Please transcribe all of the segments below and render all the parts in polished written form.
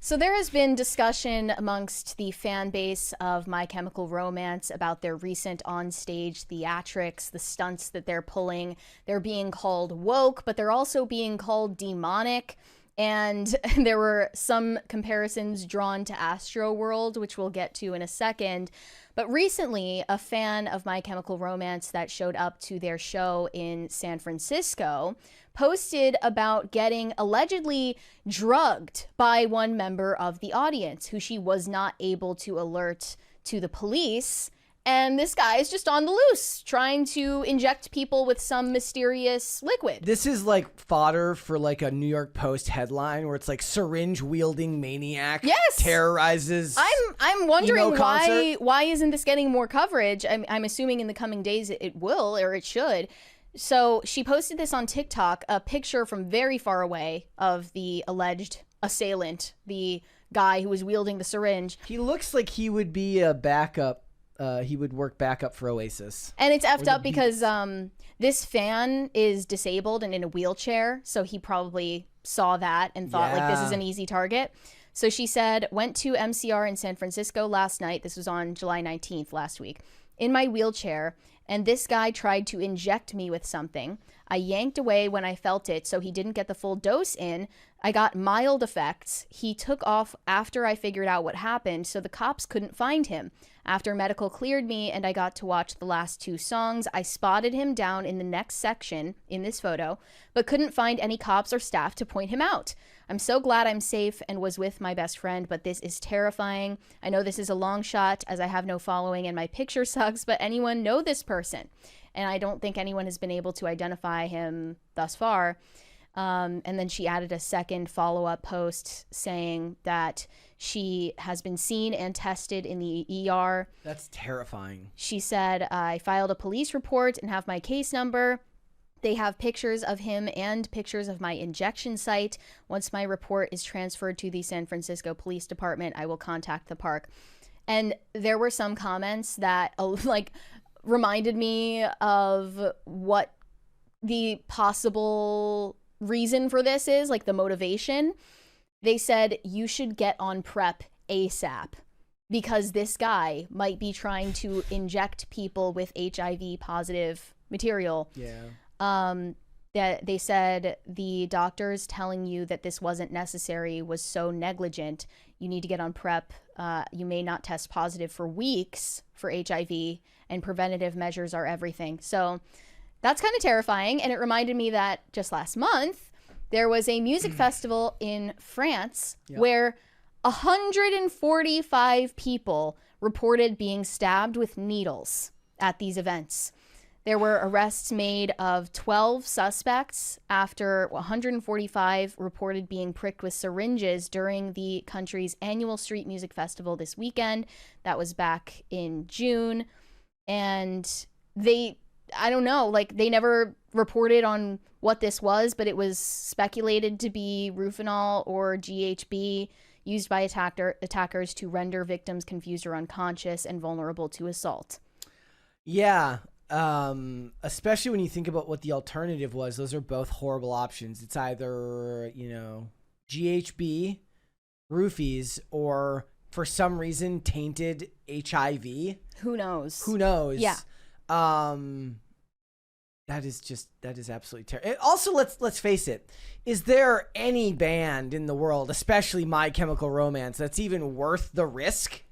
So there has been discussion amongst the fan base of My Chemical Romance about their recent on-stage theatrics, the stunts that they're pulling. They're being called woke, but they're also being called demonic. And there were some comparisons drawn to Astroworld, which we'll get to in a second. But recently, a fan of My Chemical Romance that showed up to their show in San Francisco posted about getting allegedly drugged by one member of the audience who she was not able to alert to the police. And this guy is just on the loose, trying to inject people with some mysterious liquid. This is like fodder for like a New York Post headline where it's like syringe wielding maniac terrorizes. I'm wondering why isn't this getting more coverage? I'm assuming in the coming days it will, or it should. So she posted this on TikTok, a picture from very far away of the alleged assailant, the guy who was wielding the syringe. He looks like he would be a backup. He would work backup for Oasis. And it's effed up because this fan is disabled and in a wheelchair, so he probably saw that and thought like this is an easy target. So she said, went to MCR in San Francisco last night. This was on July 19th last week. In my wheelchair, and this guy tried to inject me with something. I yanked away when I felt it, so he didn't get the full dose in. I got mild effects. He took off after I figured out what happened, so the cops couldn't find him. After medical cleared me and I got to watch the last 2 songs, I spotted him down in the next section in this photo, but couldn't find any cops or staff to point him out. I'm so glad I'm safe and was with my best friend, but this is terrifying. I know this is a long shot as I have no following and my picture sucks, but anyone know this person? And I don't think anyone has been able to identify him thus far. And then she added a second follow-up post saying that she has been seen and tested in the ER. That's terrifying. She said, I filed a police report and have my case number. They have pictures of him and pictures of my injection site. Once my report is transferred to the San Francisco Police Department, I will contact the park. And there were some comments that like reminded me of what the possible reason for this is, like the motivation. They said you should get on PrEP ASAP because this guy might be trying to inject people with HIV positive material. That they said the doctors telling you that this wasn't necessary was so negligent. You need to get on PrEP. You may not test positive for weeks for HIV, and preventative measures are everything. So that's kind of terrifying. And it reminded me that just last month, there was a music festival in France where 145 people reported being stabbed with needles at these events. There were arrests made of 12 suspects after 145 reported being pricked with syringes during the country's annual street music festival this weekend. That was back in June. And I don't know, like they never reported on what this was, but it was speculated to be Rufinol or GHB used by attackers to render victims confused or unconscious and vulnerable to assault. Yeah. Especially when you think about what the alternative was. Those are both horrible options. It's either, GHB, roofies, or for some reason tainted HIV. Who knows? Yeah. That is absolutely terrible. Also, let's face it. Is there any band in the world, especially My Chemical Romance, that's even worth the risk?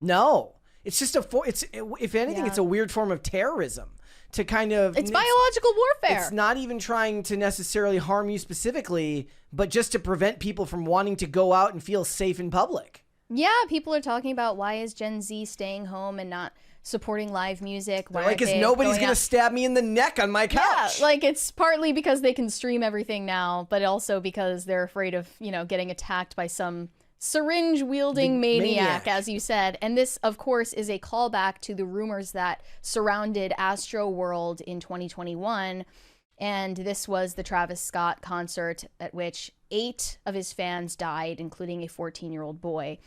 No. It's just if anything, it's a weird form of terrorism to kind of. It's biological warfare. It's not even trying to necessarily harm you specifically, but just to prevent people from wanting to go out and feel safe in public. Yeah, people are talking about why is Gen Z staying home and not supporting live music. Why like, is nobody's going to stab me in the neck on my couch? Yeah, like it's partly because they can stream everything now, but also because they're afraid of, getting attacked by some syringe-wielding maniac, as you said. And this, of course, is a callback to the rumors that surrounded Astroworld in 2021. And this was the Travis Scott concert at which 8 of his fans died, including a 14-year-old boy.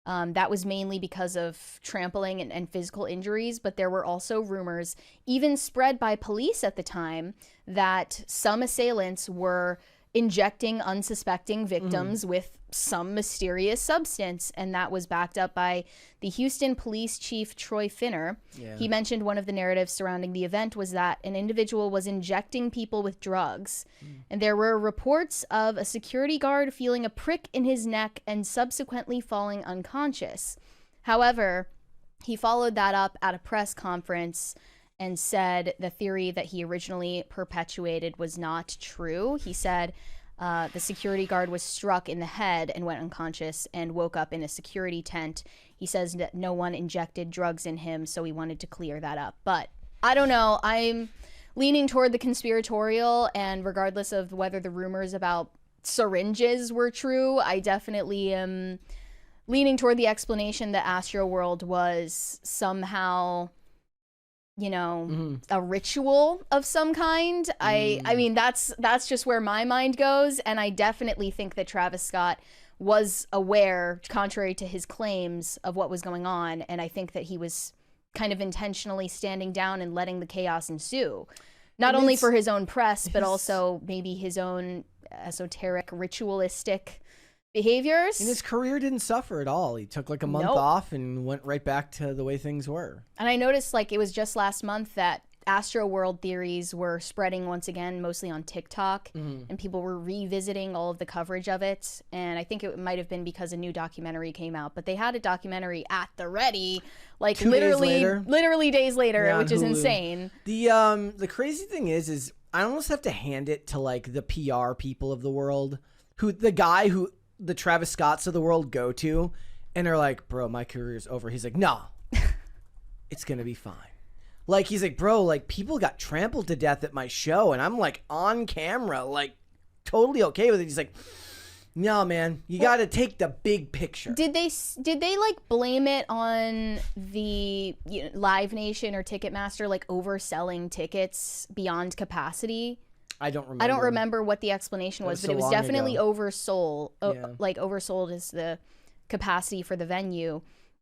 That was mainly because of trampling and physical injuries, but there were also rumors, even spread by police at the time, that some assailants were injecting unsuspecting victims with some mysterious substance, and that was backed up by the Houston Police Chief Troy Finner. Yeah. He mentioned one of the narratives surrounding the event was that an individual was injecting people with drugs, and there were reports of a security guard feeling a prick in his neck and subsequently falling unconscious. However, he followed that up at a press conference and said the theory that he originally perpetuated was not true. He said the security guard was struck in the head and went unconscious and woke up in a security tent. He says that no one injected drugs in him, so he wanted to clear that up. But I don't know. I'm leaning toward the conspiratorial, and regardless of whether the rumors about syringes were true, I definitely am leaning toward the explanation that Astroworld was somehow, you know, a ritual of some kind. I mean, that's just where my mind goes, and I definitely think that Travis Scott was aware, contrary to his claims, of what was going on, and I think that he was kind of intentionally standing down and letting the chaos ensue, not only for his own press, but also maybe his own esoteric, ritualistic behaviors. And his career didn't suffer at all. He took like a month off and went right back to the way things were. And I noticed like it was just last month that Astroworld theories were spreading once again, mostly on TikTok, and people were revisiting all of the coverage of it. And I think it might have been because a new documentary came out, but they had a documentary at the ready, like literally days later, which is insane. The crazy thing is I almost have to hand it to like the PR people of the world, the guy who the Travis Scotts of the world go to, and they're like, bro, my career's over. He's like, no, it's gonna be fine. Like, he's like, bro, like, people got trampled to death at my show, and I'm, like, on camera, like, totally okay with it. He's like, no, man, you got to take the big picture. Did they like, blame it on the Live Nation or Ticketmaster, like, overselling tickets beyond capacity? I don't remember. I don't remember what the explanation was, but it was definitely oversold. Yeah. Like, oversold is the capacity for the venue.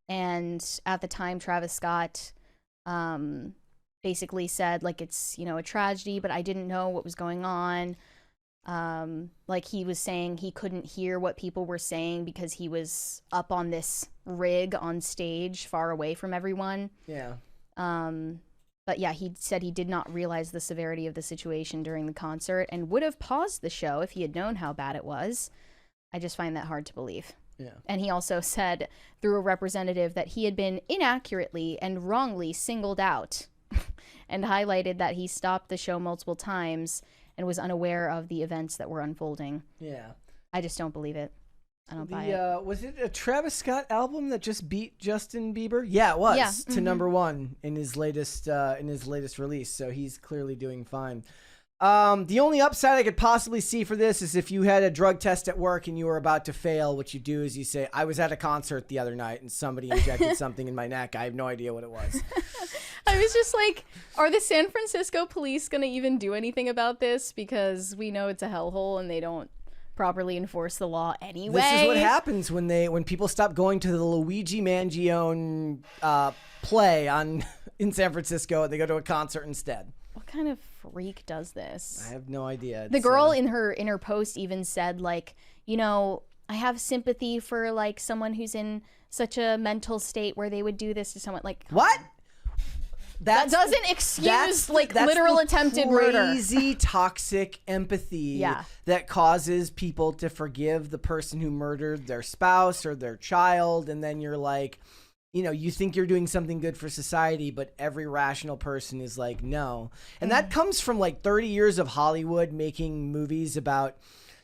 And at the time, Travis Scott basically said like it's a tragedy, but I didn't know what was going on. Like he was saying he couldn't hear what people were saying because he was up on this rig on stage far away from everyone. Yeah. But yeah, he said he did not realize the severity of the situation during the concert and would have paused the show if he had known how bad it was. I just find that hard to believe. Yeah. And he also said through a representative that he had been inaccurately and wrongly singled out and highlighted that he stopped the show multiple times and was unaware of the events that were unfolding. Yeah. I just don't believe it. I don't buy it. Was it a Travis Scott album that just beat Justin Bieber? Yeah, it was. Yeah. To number one in his latest release. So he's clearly doing fine. The only upside I could possibly see for this is if you had a drug test at work and you were about to fail, what you do is you say, I was at a concert the other night and somebody injected something in my neck. I have no idea what it was. I was just like, are the San Francisco police going to even do anything about this? Because we know it's a hellhole and they don't properly enforce the law anyway. This is what happens when people stop going to the Luigi Mangione play in San Francisco and they go to a concert instead. What kind of freak does this? I have no idea. The girl in her post even said like, I have sympathy for like someone who's in such a mental state where they would do this to someone. Like, what? That doesn't excuse like literal attempted murder. Crazy toxic empathy that causes people to forgive the person who murdered their spouse or their child, and then you're like, you think you're doing something good for society, but every rational person is like, no. And that comes from like 30 years of Hollywood making movies about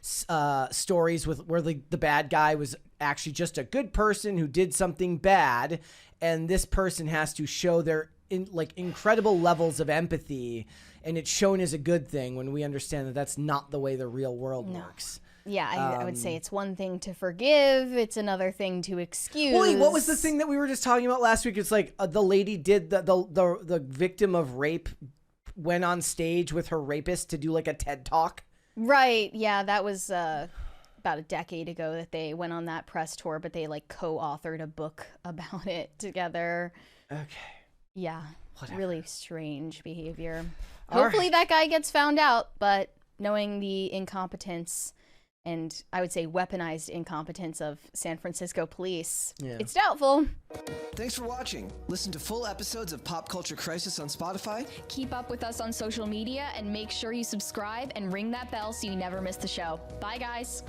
stories where the bad guy was actually just a good person who did something bad, and this person has to show their incredible levels of empathy, and it's shown as a good thing when we understand that that's not the way the real world works. Yeah, I would say it's one thing to forgive, it's another thing to excuse. Wait, what was the thing that we were just talking about last week? It's like the lady did the victim of rape went on stage with her rapist to do like a TED Talk. Right, yeah, that was about a decade ago that they went on that press tour, but they like co-authored a book about it together. Okay. Yeah, whatever. Really strange behavior. Hopefully that guy gets found out, but knowing the incompetence and I would say weaponized incompetence of San Francisco police, Yeah. it's doubtful. Thanks for watching. Listen to full episodes of Pop Culture Crisis on Spotify. Keep up with us on social media and make sure you subscribe and ring that bell so you never miss the show. Bye, guys.